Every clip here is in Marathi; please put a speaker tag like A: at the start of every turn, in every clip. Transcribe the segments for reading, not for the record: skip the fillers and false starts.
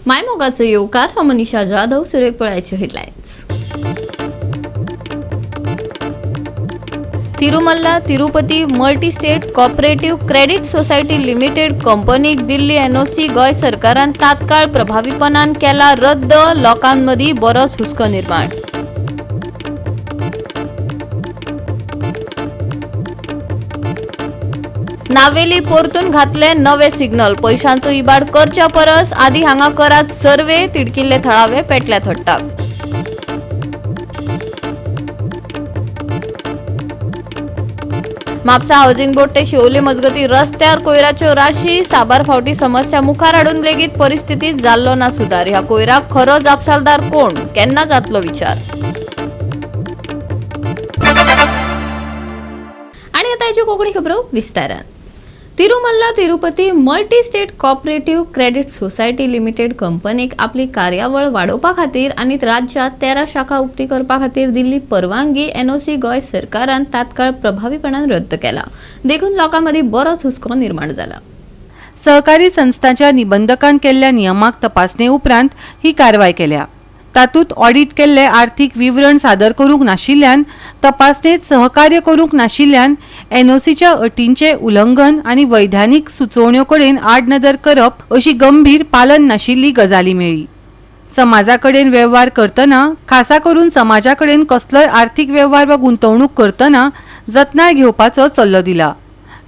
A: मायमोगाचे येवकार मनीषा जाधव सुरेख पळायचे headlines. Tirumala Tirupati multi state cooperative credit society limited कंपनीक दिल्ली एनओसी गोय सरकारान तात्काळ प्रभावीपणान केला रद्द, लोकांमदी बरोच हुस्को निर्माण। नावेली पोरतून घातले नवे सिग्नल, पैशांचो इबाड करच्या परस आधी हांगा करात सर्वे, तिडकिल्ले थळावे पेटल्या थट्टाक। म्हापसा हाऊसिंग बोर्ड ते शिवोली मजगती रस्त्यार कोयराच्यो राशी, साबार फावटी समस्या मुखार हाडून लेगीत परिस्थितीत जाल्लो ना सुदार। ह्या कोयराक खरो जापसालदार कोण, केन्ना जातलो विचार। आणि आता याची कोंकणी खबरो विस्तारान। Tirumala Tirupati multi state cooperative credit society limited कंपनीक आपली कार्यावळ वाडोवपा खातीर आनी राज्यात 13 शाखा उक्ती करपा खातीर दिल्ली परवानगी एनओसी गोय सरकारान तात्काळ प्रभावीपणान रद्द केला। देखून लोकांमदी बरोच हुस्को निर्माण जाला।
B: सहकारी संस्थांच्या निबंधकान केल्ल्या नियमाक तपासणे उपरांत ही कारवाय केल्या। तातूंत ऑडिट केल्ले आर्थीक विवरण सादर करूंक नाशिल्ल्यान, तपासणेत सहकार्य करूंक नाशिल्ल्यान, एनओसीच्या अटींचे उल्लंघन आनी वैधानीक सुचोवण्यो कडेन आडनदर करप अशी गंभीर पालन नाशिल्ली गजाली मेळ्ळी। समाजाकडेन वेव्हार करतना, खासा करून समाजाकडेन कसलोय आर्थीक वेव्हार वा गुंतवणूक करतना जतनाय घेवपाचो सल्लो दिला।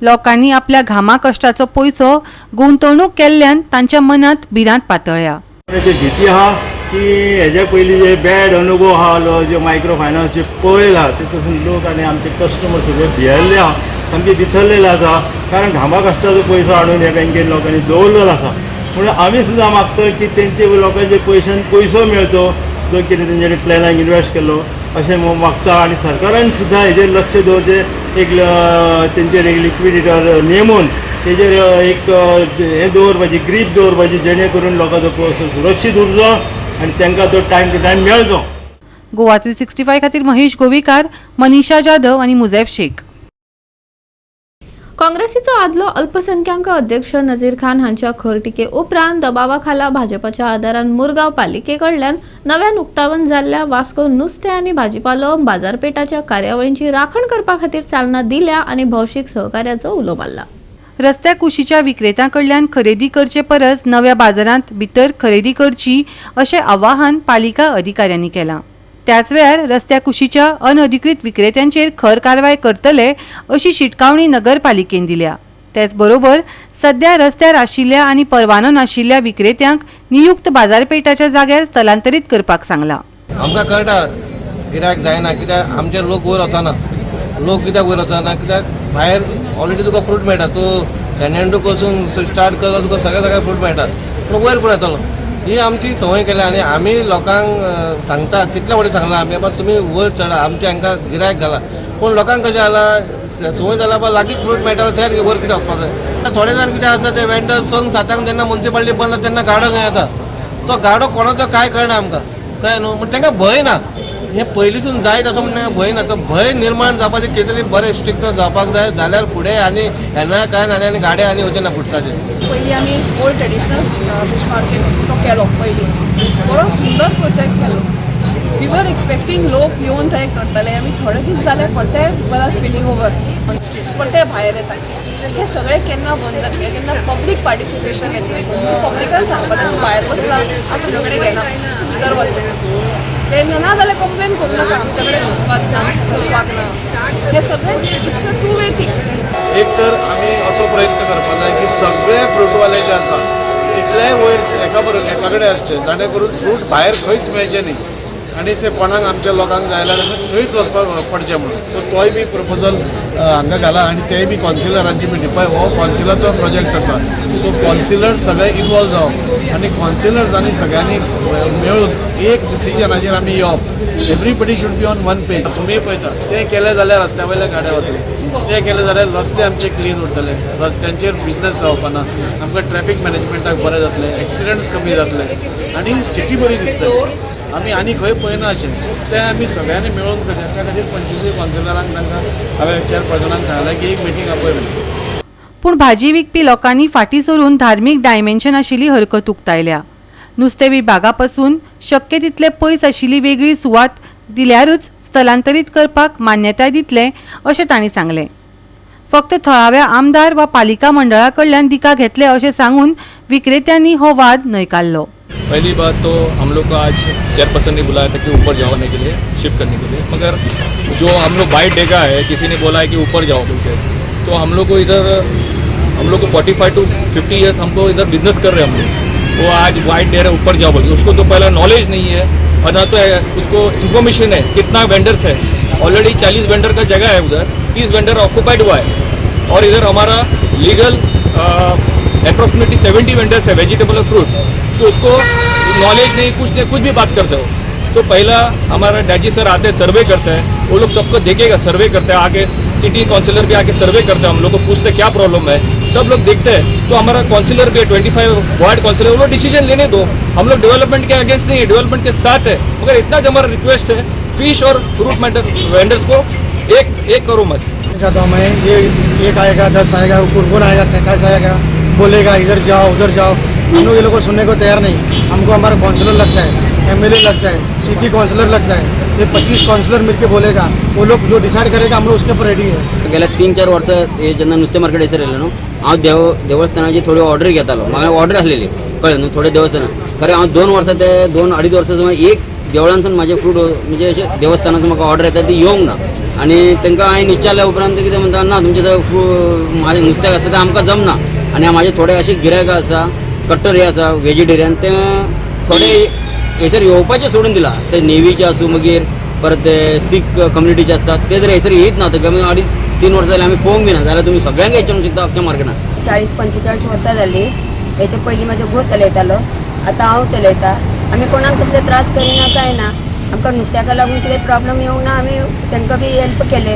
B: लोकांनी आपल्या घामा कश्टाचो पयसो गुंतवणूक केल्ल्यान तांच्या मनात भिरांत पातळ्ळ्या।
C: भीती आहा की हेजे पयलीं जे बॅड अनुभव आहा जे मायक्रो फायनान्स जे पळयला तेतून लोक आनी आमचे कस्टमर सगळे भियेल्ले आहा, सामके बिथरलेले आसा, कारण घामा कश्टाचो पयसो हाडून ह्या बँकेन लोकांनी दवरलेलो आसा। म्हणून आमी सुद्दां मागता की तेंचे लोकांचे पयशांत पयसो मेळचो जो कितें तेंच्यांनी प्लॅनाक इन्वेस्ट केल्लो अशें मागता। आनी सरकारान सुद्दां हेजेर लक्ष दवरचें, एक तेंचेर एक लिक्विडिटर नेमून तेजेर एक हें दवरपाची, ग्रीप दवरपाची, जेणे करून लोकांचो पयसो सुरक्षीत उरचो आनी तांकां तो टायम टू टायम मेळचो।
B: गोवा 365 खातीर महेश गोवीकार, मनीषा जाधव आनी मुझैफ शेख।
A: काँग्रेसीचो आदलो अल्पसंख्याक अध्यक्ष नजीर खान हांच्या खर टिके उपरांत दबावाखाला भाजपाच्या आदारान मुरगांव पालिकेकडल्यान नव्यान उक्तावण जाल्ल्या वास्को नुस्तें आनी भाजीपालो बाजारपेठाच्या कार्यावळींची राखण करपा खातीर चालना दिल्या आनी भौशीक सहकार्याचो उलो मारला।
B: रस्त्या कुशीच्या विक्रेत्यांकडल्यान खरेदी करचे परस नव्या बाजारांत भितर खरेदी करची अशें आवाहन पालिका अधिकाऱ्यांनी केलां। त्याच वेळार रस्त्या कुशीच्या अनधिकृत विक्रेत्यांचेर खर कारवाय करतले अशी शिटकावणी नगरपालिकेन दिल्या। त्याच बरोबर सध्या रस्त्यार आशिल्ल्या आनी परवानो नाशिल्ल्या विक्रेत्यांक नियुक्त बाजारपेठाच्या जाग्यार स्थलांतरीत करपाक सांगला।
D: आमकां कळटा गिरायक जायना, कित्याक आमचे लोक वयर वचना, लोक कित्याक वयर वचना, कित्याक भायर ऑलरेडी तुका फ्रूट मेळटा, तूं सेनेंडू पासून स्टार्ट करता तुका सगळे फ्रूट मेळटा, पूण वयर पूण येतलो। ही आमची संवय केल्या आनी आमी लोकांक सांगता, कितले फावटी सांगला आमी बाबा तुमी वयर चडा, आमचे हांकां गिरायक घाला, पूण लोकांक कशें जाला संवय जाला बाबा लागीं फ्रूट मेळटा थंय वयर कितें वचपाक जाय। थोडे जाण कितें आसा ते वेंडर्स संक 7 जेन्ना म्युन्सिपालिटी बंद जाता तेन्ना गाडो खंय येता, तो गाडो कोणाचो काय कळना आमकां, कळ्ळें न्हू, पूण तांकां भंय ना, हें पयलींसून जायत आसा म्हण तांकां भंय ना। तो भंय निर्माण जावपाचें कितें तरी बरें स्ट्रिक्टनेस जावपाक जाय, जाल्यार फुडें आनी येणाऱ्या काळान आनी गाड्या आनी वचचे ना फुडसाचेर।
E: पयलीं आमी ओल्ड ट्रेडिशनल फीश मार्केट तो केलो, पयलीं बरो सुंदर प्रोजेक्ट केलो। वी वर एक्सपेक्टींग लोक येवन थंय करतले, आमी थोडे दीस जाले परते वेल स्पिलिंग ओवर परते भायर येता। हे सगळे केन्ना बंद जातले जेन्ना पब्लीक पार्टिसिपेशन येतलें, पब्लिकान सांगपाचें तूं भायर बसला आमी तुजे कडेन घेना, तूं भितर वच, तेन्ना ना जाल्यार कंप्लेन करूं नाका आमचे कडेन चलपाक ना। हे सगळें it's a two way thing.
F: एक तर आमी असो प्रयत्न करपाक जाय की सगळे फ्रूटवाले जे आसा तितलेय वयर एका कडेन आसचे, जाणे करून फ्रूट भायर खंयच मेळचे न्ही आनी ते कोणाक आमच्या लोकांक जाय जाल्यार थंयच वचपाक पडचें म्हणून। सो तोय बी प्रपोजल हांगा घाला आनी तेय बी कॉन्सिलरांची मिटींग पळय, हो कॉन्सिलरचो प्रोजेक्ट आसा। सो कॉन्सिलर्स सगळे इनवॉल्व जावप आनी कॉन्सिलर्सांनी सगळ्यांनी मेळून एक डिसिजनाचेर आमी येवप। Everybody should be on one page. तुमी पळयता तें केलें जाल्यार रस्त्या वयल्या गाड्या वतले, तें केलें जाल्यार रस्ते आमचे क्लीन उरतले, रस्त्यांचेर बिजनस जावपाना, आमकां ट्रॅफिक मॅनेजमेंटाक बरें जातलें, एक्सिडंट्स कमी जातले आनी सिटी बरी दिसतली। आमी आनी खंय पळयना अशें, सो तें आमी सगळ्यांनी मेळून करया। त्या खातीर 25 कॉन्सिलरांक तांकां हांवें चेअरपर्सनाक सांगलें की एक मिटींग आपय म्हणून।
B: पूण भाजी विकपी लोकांनी फाटीं सरून धार्मीक डायमेन्शन आशिल्ली हरकत उक्तायल्या। नुस्तें विभागापासून शक्य तितले पयस आशिल्ली वेगळी सुवात दिल्यारूच स्थलांतरीत करपाक मान्यताय दितले अशें तांणी सांगलें. फक्त थळाव्या आमदार वा पालिका मंडळा कडल्यान दिका घेतले अशें सांगून विक्रेत्यांनी हो वाद न्हयकारलो.
G: पहली बात तो हम लोग को आज चेयरपर्सन ने बुलाया था कि ऊपर जाने के लिए, शिफ्ट करने के लिए, मगर जो हम लोग बाइट देखा है किसी ने बोला है कि ऊपर जाओ बोल के, तो हम लोग को 45 to 50 ईयर्स हमको इधर बिजनेस कर रहे हैं हम लोग, वो आज बाइट दे रहे हैं ऊपर जाओ बोल के. उसको तो पहला नॉलेज नहीं है और ना तो उसको इन्फॉर्मेशन है कितना वेंडर्स है. ऑलरेडी 40 वेंडर का जगह है उधर, 30 वेंडर ऑक्यूपाइड हुआ है और इधर हमारा लीगल अप्रोक्सीमेटली 70 वेंडर्स है वेजिटेबल और फ्रूट्स. तो उसको नॉलेज नहीं, कुछ भी बात करते हो. तो पहला हमारा डैजी सर आते हैं, सर्वे करते हैं, वो लोग सबको देखेगा, सर्वे करते हैं, आके सिटी काउंसिलर भी आके सर्वे करते हैं, हम लोग को पूछते हैं क्या प्रॉब्लम है, सब लोग देखते हैं. तो हमारा काउंसिलर भी 25 वार्ड काउंसिलर, वो लोग डिसीजन लेने दो. हम लोग डेवलपमेंट के अगेंस्ट नहीं है, डेवलपमेंट के साथ है, मगर इतना जो हमारा रिक्वेस्ट है फिश और फ्रूट वेंडर्स को एक करो मत.
H: का तो हमें ये 1 आएगा 10 आएगा, कौन आएगा, कैसा आएगा, बोलेगा इधर जाओ उधर जाओ. हम लोग ये लोग को सुनने को तैयार नहीं. हमको हमारा काउंसलर लगता है, एमएलए लगता है, सिटी काउंसलर लगता है. ये 25 काउंसलर मिलकर बोलेगा, वो लोग जो डिसाइड करेगा हम लोग उसके ऊपर रेडी है.
I: गेल्या 3-4 वर्ष हे जेन्ना नुस्तें मार्केट येसर येयलें न्हू, हांव देवस्थानाची थोडी ऑर्डर घेतालो. म्हाका ऑर्डर आसलेली कळ्ळें न्हू, थोडे देवस्थान खरें हांव 2 वर्सां ते 2-2.5 वर्सां एक देवळांसून म्हाजे फ्रूट म्हणजे अशें देवस्थानाचो म्हाका ऑर्डर येता ती येवंक ना. आनी तांकां हांवें विचारल्या उपरांत कितें म्हणटा ना तुमचे म्हाजें नुस्तें आसता तें आमकां जमना. आनी म्हाजे थोडे अशे गिरायकां आसा कट्टर हे आसा वेजिटेरियन, ते थोडे हैसर येवपाचें सोडून दिला. ते नेवीचे आसूं मागीर परत ते सीख कम्युनिटीचे आसतात ते जर हैसर येयत ना, तर 2.5-3 वर्सां जाल्यार आमी पळोवंक बी ना, जाल्यार तुमी सगळ्यांक येवंक शकता अख्ख्या मार्केटान.
J: 40-45 वर्सां जाली. हेचे पयलीं म्हाजो घोव चलयतालो, आतां हांव चलयतां. आमी कोणाक कसले त्रास करिना काय ना. आमकां नुस्त्याका लागून कितें प्रॉब्लम येवंक ना, आमी तांकां बी हेल्प केले.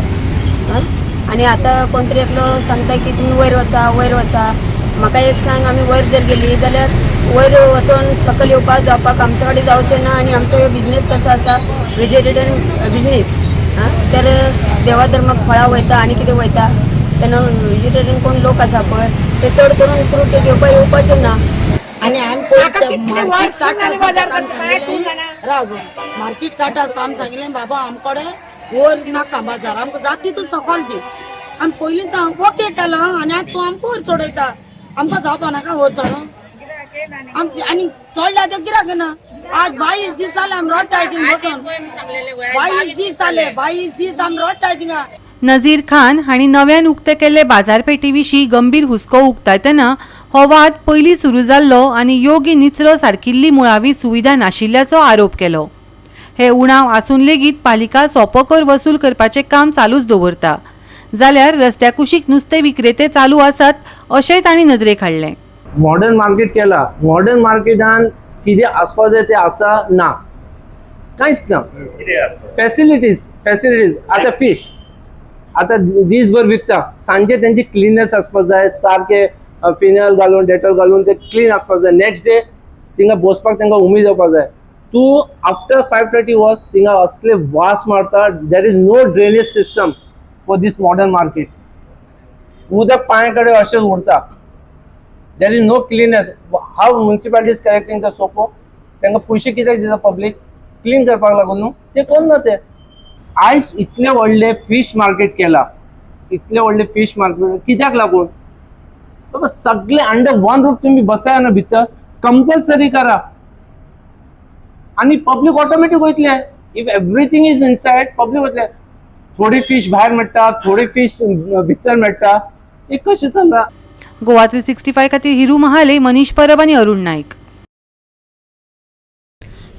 J: आनी आतां कोण तरी एकलो सांगता की तुमी वयर वचा. म्हाका एक सांग, आमी वयर जर गेली जाल्यार वयर वचून सकयल येवपाक जावपाक आमचे कडेन जावचें ना. आनी आमचो बिजनेस कसो आसा वेजिटेरियन बिजनेस, तर देवा धर्माक फळां वयता आनी कितें वयता तेन्ना वेजिटेरियन कोण लोक आसा पळय ते चड करून फ्रूट घेवपाक येवपाचें ना.
K: आनी मार्केट काटा आसता आमी सांगिल्लें बाबा आमकडे वयर नाका बाजार, आमकां जाता तितून सकयल दी. आमी पयलीं सांग ओके केलां आनी आतां तूं आमकां वयर चडयता. आमकां जावपा नाका वयर चडोवं. आनी चडल्या ते गिरायक ना. आज 22 दीस जाले आमी रडटाय थिंगा बसून. 22 दीस जाले, 22 दीस आमी रडटाय थिंगा.
B: नजीर खान हांणी नव्यान उक्ते केल्ले बाजारपेटी विशीं गंभीर हुस्को उक्तायतना हो वाद पयलीं सुरू जाल्लो आनी योग्य निचरो सारकिल्ली मुळावी सुविधा नाशिल्ल्याचो आरोप केलो. हे उणाव आसून लेगीत पालिका सोंपो कर वसूल करपाचें काम चालूच दवरता, जाल्यार रस्त्या कुशीक नुस्तें विक्रेते चालू आसात अशेंय तांणी नदरेक हाडलें.
L: मॉडर्न मार्केट केला, मॉडर्न मार्केटान कितें आसपा जाय तें आसा ना, कांयच ना. फॅसिलिटीज आतां फीश आतां दीसभर विकता, सांजे तेंची क्लिननेस आसपा जाय, सारके फिनल घालून डेटॉल घालून ते क्लीन आसपा जाय. नेक्स्ट डे थिंगा बसपाक तांकां उमेद जावपा जाय. तूं आफ्टर 5:30 वच थिंगा असले वास मारता. There is no drainage system for these modern market. उदक पांय कडेन अशेंच उरता. There is no cleanness. How municipality is collecting the सोपो. तांकां पयशे कित्याक दिता पब्लीक क्लीन करपाक लागून न्हू, ते करना ते. आयज इतले व्हडले फीश मार्केट केला, इतले व्हडले फीश मार्केट कित्याक लागून? बाबा सगळे अंडर वन रूफ तुम्ही बसाय ना भितर, कंपल्सरी करा आणि पब्लिक ऑटोमॅटिक वयतले. If everything is inside public वयतले. थोडे फीश भायर मेळटा, थोडे फीश भितर मेळटा, हे कशें चलता?
B: गोवा 365 खातीर हिरू महाले, मनीष परब आनी अरुण नायक.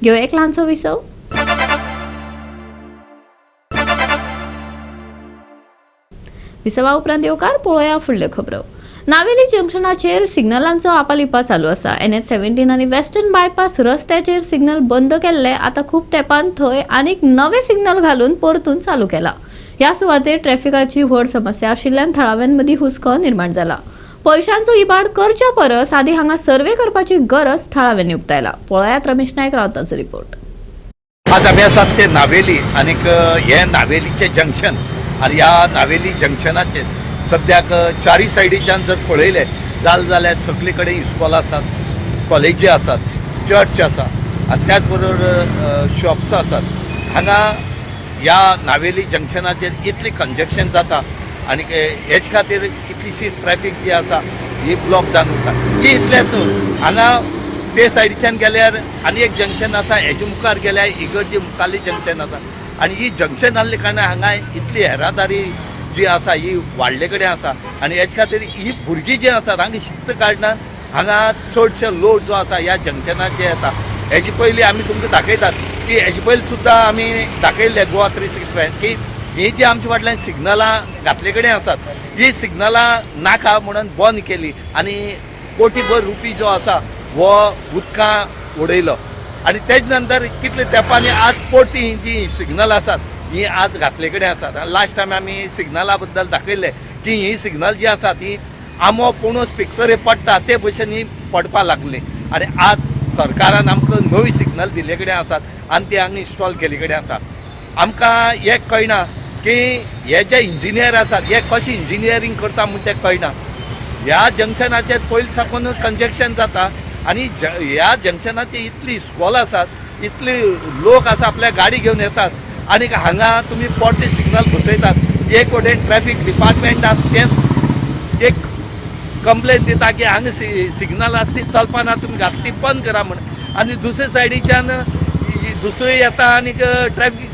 A: घेऊ एक ल्हानसो विसव. विसवा उपरांत येवकार पळोवया फुडल्यो खबरो. नावेली जंक्शनाचेर सिग्नलांचो आपालिपा चालू आसा. NH-17 आनी वेस्टर्न बायपास रस्त्याचेर सिग्नल बंद केल्ले आतां खूब तेंपान थंय आनीक नवे सिग्नल घालून परतून चालू केला. ह्या सुवातेर ट्रॅफिकाची व्हड समस्या आशिल्ल्यान थळाव्यांमदीं हुस्को निर्माण जाला. पयशांचो इबाड करच्या परस आदी हांगा सर्वे करपाची गरज थळाव्यांनी उक्तायला. पळयात रमेश नायक रावताचो रिपोर्ट.
M: आज आम्ही आसात ते नावेली आनीक हे नावेलीचे जंक्शन आनी ह्या नावेली जंक्शनाचेर सद्याक चारी सायडीच्यान जर पळयले जाल्यार सगळे कडेन इस्कॉल आसात, कॉलेजी आसात चर्च आसा आनी त्याच बरोबर शॉप्स आसात. हांगा ह्या नावेली जंक्शनाचेर इतलें कंजक्शन जाता आनी हेच खातीर कितलीशी ट्रॅफिक जी आसा ही ब्लॉक जावन उरता. ही इतलेंच न्हू, हांगा ते सायडीच्यान गेल्यार आनी एक जंक्शन आसा, हेजे मुखार गेल्यार इगर्जे मुखारली जंक्शन आसा आनी ही जंक्शन आसले कारणान हांगा इतली येरादारी जी आसा ही वाडले कडेन आसा आनी हेचे खातीर ही भुरगीं जी आसात हांगा शिकता कारणान हांगा चडशे लोड जो आसा ह्या जंक्शनाचेर येता. हेजे पयलीं आमी तुमकां दाखयतात की हेजे पयलीं सुद्दां आमी दाखयल्ले गोवा 365 की ही जी आमच्या फाटल्यान सिग्नलां घातले कडेन आसात ही सिग्नलां नाका म्हणून बंद केली आनी कोटीभर रुपी जो आसा हो उदकां उडयलो आनी तेज नंतर कितले तेंपांनी आज परती ही जी सिग्नल आसात ही आज घातले कडेन आसात. लास्ट टायम आमी सिग्नला बद्दल दाखयल्ले की ही सिग्नल जी आसा ती आमो पणूस पिक्चरे पडटा ते भशेन ही पडपा लागली आनी आज सरकारान आमकां नवी सिग्नल दिले कडेन आसात आनी ती हांगा इन्स्टॉल केले कडेन आसा. आमकां हे कळना की हे जे इंजिनियर आसात हे कशें इंजिनियरींग करता म्हूण तें कळना. ह्या जंक्शनाचेर पयलीं साकून कंजक्शन जाता आनी ह्या जंक्शनाचे इतली इस्कॉल आसात, इतले लोक आसा आपल्या गाडी घेवन येतात आनी हांगा तुमी परते सिग्नल घुसयतात. एक वटेन ट्रॅफिक डिपार्टमेंट आसा तें एक कंप्लेन दिता की हांगा सिग्नल आसा ती चलपाना, तुमी घातली ती बंद करा म्हणून आनी दुसरे सायडीच्यान दुसरे येता आनी ट्रॅफिक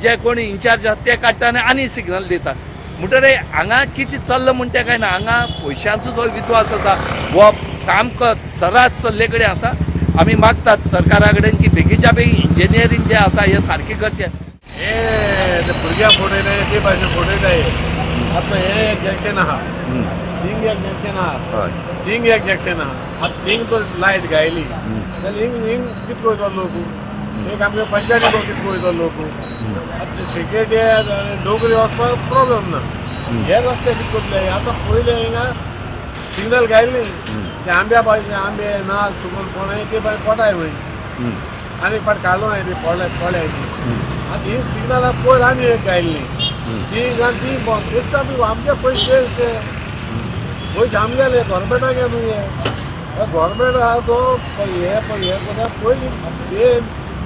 M: जे कोण इन्चार्ज आसा ते काडटा आनी सिग्नल दिता. म्हणटरे हांगा कितें चल्ला म्हण तें काय ना. हांगा पयशांचो जो विद्वास आसा हो सामको सरास चल्ले कडेन आसा. आमी मागतात सरकारा कडेन की बेगीच्या बेगीन इंजिनियरींग जे आसा हें सारकें करचें.
F: हे भुरग्यां फोटयताय ते भाशेन फोटयताय. आतां हे एक जंक्शन आहा, थिंग एक जंक्शन आहा, थिंग एक जंक्शन आहा. आतां थिंग तो लायट घायली जाल्यार हिंग कितें वयतलो लोक, एक आमगे पंचायती कितें वयतलो लोक. आतां सेक्रेटरी डोंगरी वचपाक प्रॉब्लेम ना. हे रस्ते कितें करतले. आतां पयले हिंगा सिग्नल घायली ते आंब्या पाहिजे आंबे नाल सुकून कोणाय ते पोटाय म्हण आनी पाट कालो हांवें ती पळ्याय ती. आतां ही सिग्नलां पयर आनी एक घायल्ली ती घाल ती बंद दिसता बी आमगे पयशे ते पयशे आमगेले गोवोरमेंटाक न्हू हे गोवोरमेंट आहा तो हे कोणा पयलीं हे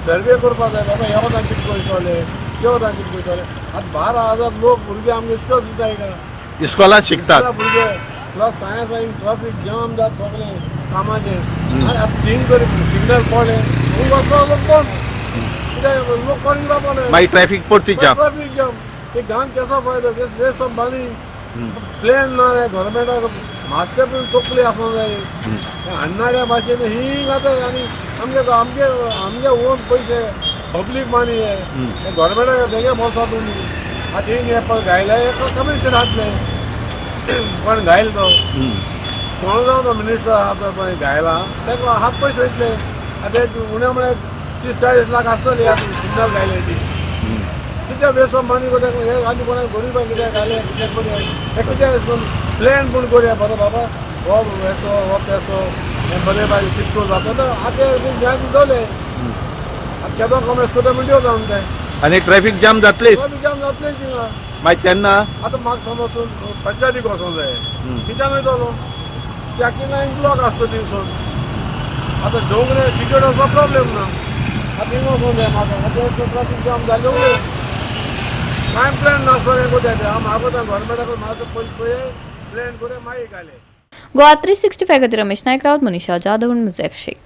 F: सर्वे करपाक जाय बाबा ह्या वतान कितें करतले ते वतान कितें करतले. आतां 12,000 लोक भुरगे आमगे इस्कॉल दिताय
M: इस्कॉलांत शिकतात
F: भुरगे प्लस सायन्स आनी ट्रॉफिक जाम जाता सगळें कामाचें आनी आतां थिंग करी सिग्नल पडले वचपाक लोक कोण कित्याक लोक कोण जावपाक
M: मागीर ट्रॅफिक परती जाम.
F: ट्रॉफिक जाम ते घाण केसो फायदो ते सब बांदी प्लेन ना रे गोवोरमेंटाक मातशें पूण तकली आसूंक जाय. हाडणाऱ्या भाशेन ही जाता आनी आमगे आमगे आमगे ओन पयशे पब्लीक मानी हे गोवोरमेंटाक तेगे बोलता तुमी. आतां हिंग हे पळय घायले कमिशन हाडले पण घायल तो कोण जावन तो मिनिस्टर आहा तो पळय घायला तेका हात पयशे वयतले. आतां उण्या म्हळ्यार 30-40 लाख आसतली आतां सिग्नल घायले ती कित्याक बेसो मानी कोत्याक हे आनी कोणाक गरीबाक कित्याक घाले कित्याक कोणी हे कित्याक प्लॅन पूण करया बरो बाबा हो वेसो हो पेसो हे बरे बारी चिटकून जाता तो आतां न्याय दवरले. आतां केदो कॉमेर्स करता मिडियो जावन ते
M: आनी ट्रॅफिक जाम जातलेच
F: ट्रॉफिक जाम जातलेच थिंगा.
M: मागीर तेन्ना
F: आतां म्हाका समज पंचायतीक वचोंक जाय कित्याक वयतलो त्या किनार ब्लॉक आसता थिंगसून. आतां डोंगरे टिकेट वचपाक प्रॉब्लेम ना. आतां हिंग वचोंक जाय म्हाका आतां ट्रॉफिक जाम जाले उलय कांय प्लॅन नासतो हें कोत्या ते हांव म्हाका गोवोरमेंटाक म्हाका पयशे प्लॅन करून मागीर घाले.
A: गोवा 365 खातीर रमेश नायक रावत, मनीषा जाधव, मुजेफ शेख.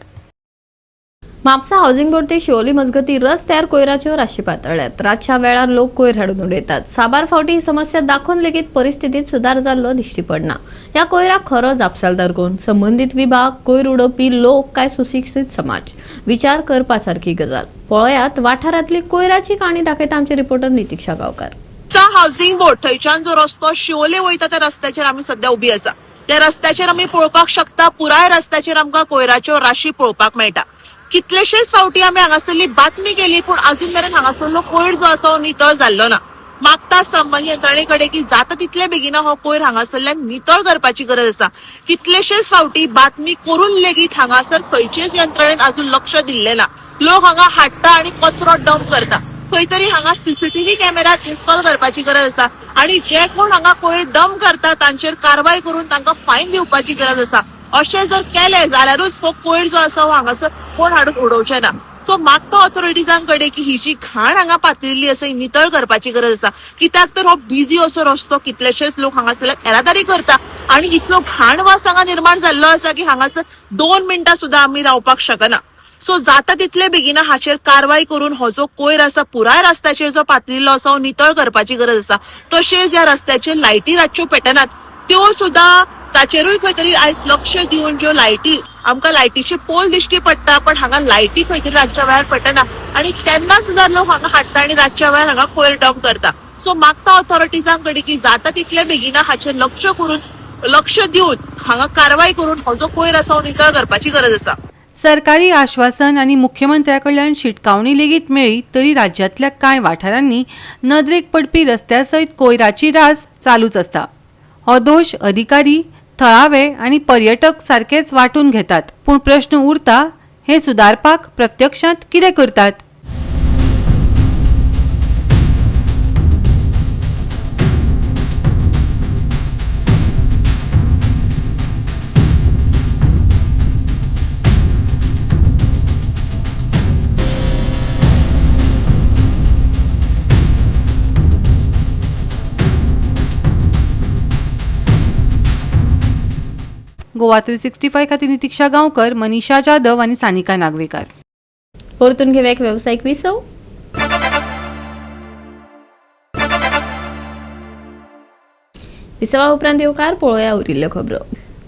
A: म्हापसा हाऊसिंग बोर्ड ते शिवोली मजगती रस्त्यार कोयराच्यो राशी पातळ्यात. रातच्या वेळार लोक कोयर हाडून उडयतात. साबार फावटी ही समस्या दाखोवन लेगीत परिस्थितीत सुदार जाल्लो दिश्टी पडना. ह्या कोयराक खरो जापसालदार कोण, संबंधीत विभाग, कोयर उडोवपी लोक काय सुशिक्षीत समाज? विचार करपा सारखी गजाल. पळयात वाठारांतली कोयराची काणी दाखयता आमचे रिपोर्टर नितीक्षा गांवकार.
N: हाऊसिंग बोर्ड थंयच्यान जो रस्तो शिवोले वयता त्या रस्त्याचेर आमी सध्या उबी आसा. त्या रस्त्याचेर आमी पळोवपाक शकता पुराय रस्त्याचेर आमकां कोयराच्यो राशी पळोवपाक मेळटा. कितलेशेच फावटी आमी हांगासरली बातमी केली पूण अजून मेरेन हांगासरलो कोयर जो आसा नितळ जाल्लो ना. मागता संबंधी यंत्रणे कडेन की जाता तितले बेगीन हो कोयर हांगासरल्यान नितळ करपाची गरज आसा. कितलेशेच फावटी बातमी करून लेगीत हांगासर खंयचेच यंत्रणेन अजून लक्ष दिल्लें ना. लोक हांगा हाडटा आनी कचरो डंप करता. खंय तरी हांगा सीसीटीव्ही कॅमेरा इन्स्टॉल करपाची गरज आसा आनी जे कोण हांगा कोयर डंप करता तांचेर कारवाय करून तांकां फायन दिवपाची गरज आसा. अशें जर केलें जाल्यारूच हो कोयर जो आसा हो हांगासर कोण हाडून उडोवचे ना. सो मागता ऑथॉरिटीजां कडेन की ही जी घाण हांगा पातळिल्ली आसा ही नितळ करपाची गरज आसा. कित्याक तर हो बिजी असो रस्तो कितलेशेच लोक हांगासरल्यान येरादारी करता आनी इतलो घाण वास हांगा निर्माण जाल्लो आसा की हांगासर 2 मिनटां सुद्दां आमी रावपाक शकना. सो जाता तितले बेगीना हाचेर कारवाय करून हो जो कोयर आसा पुराय रस्त्याचेर जो पातळिल्लो आसा हो नितळ करपाची गरज आसा. तशेंच ह्या रस्त्याचेर लायटी रातच्यो पेटनात त्यो सुद्दां ताचेरूय खंय तरी आयज लक्ष दिवन ज्यो लायटी आमकां लायटीचे पोल दिश्टी पडटा पण हांगा लायटी खंय तरी रातच्या वेळार पेटना आनी तेन्ना सुद्दां लोक हांगा हाडटा आनी रातच्या वेळार हांगा कोयर डंप करता. सो मागता ऑथॉरिटीजां कडेन की जाता तितले बेगीना हाचेर लक्ष दिवन हांगा कारवाय करून हो जो कोयर आसा हो नितळ करपाची गरज आसा.
B: सरकारी आश्वासन आणि मुख्यमंत्र्याकडल्यान शिटकावणी लेगीत मेळ्ळी तरी राज्यातल्या कांय वाठारांनी नदरेक पडपी रस्त्यासयत कोयराची रास चालूच आसता. हो दोश अधिकारी, थळावे आणि पर्यटक सारखेच वाटून घेतात. पूण प्रश्न उरता, हे सुदारपाक प्रत्यक्षांत कितें करतात? गोवा 365 खातीर नितीक्षा गांवकर, मनीषा जाधव आणि सानिका नागवेकर.
A: परतून घेऊया एक व्यावसायिक विसव. विसवा उपरांत येवकार पळोवया उरिल्ल्यो खबरो.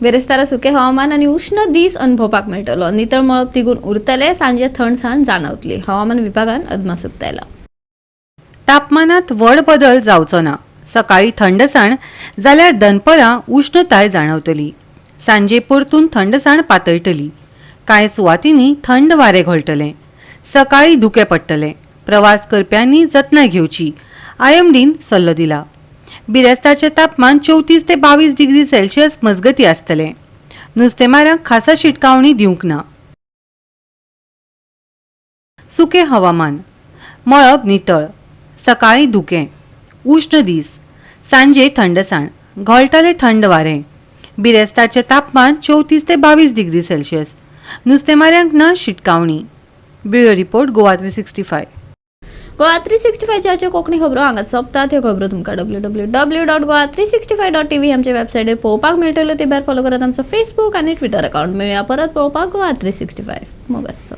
A: बेरेस्तारा सुके हवामान आणि उष्ण दीस अनुभवपाक मेळटलो. नितळ मळब तिगून उरतले, सांजे थंडसाण जाणवतली. हवामान विभागान अदमास उक्तायला.
B: तापमानात व्हड बदल जावचो ना. सकाळी थंडसाण जाल्यार दनपरां उष्णताय जाणवतली. सांजे परतून थंडसाण पातळटली. कांय सुवातींनी थंड वारे घोळटले. सकाळी धुके पडटले. प्रवास करप्यांनी जतनाय घेवची, आयएमडीन सल्लो दिला. बिरेस्तारचे तापमान 34 ते 22 डिग्री सेल्सियस मजगती आसतले. नुस्तेमारांक खासा शिटकावणी दिवंक ना. सुके हवामान. मळब नितळ, सकाळी धुकें, उष्ण दीस, सांजे थंडसाण, घोळटले थंड वारे. बिरेस्तारचे तापमान 34 ते 22 डिग्री सेल्सियस. नुस्तेमाऱ्यांक ना शिटकावणी. Bureau report Goa 365.
A: गोवा 365 च्या कोंकणी खबरो हांगाच सोंपतात. ह्यो खबरो तुमकां www.goa365.tv आमच्या वेबसायटीर पळोवपाक मेळटल्यो. ते भायर फॉलो करात आमचो फेसबूक आनी ट्विटर अकाउंट. मेळुया परत पळोवपाक गोवा 365. मोग आसचो.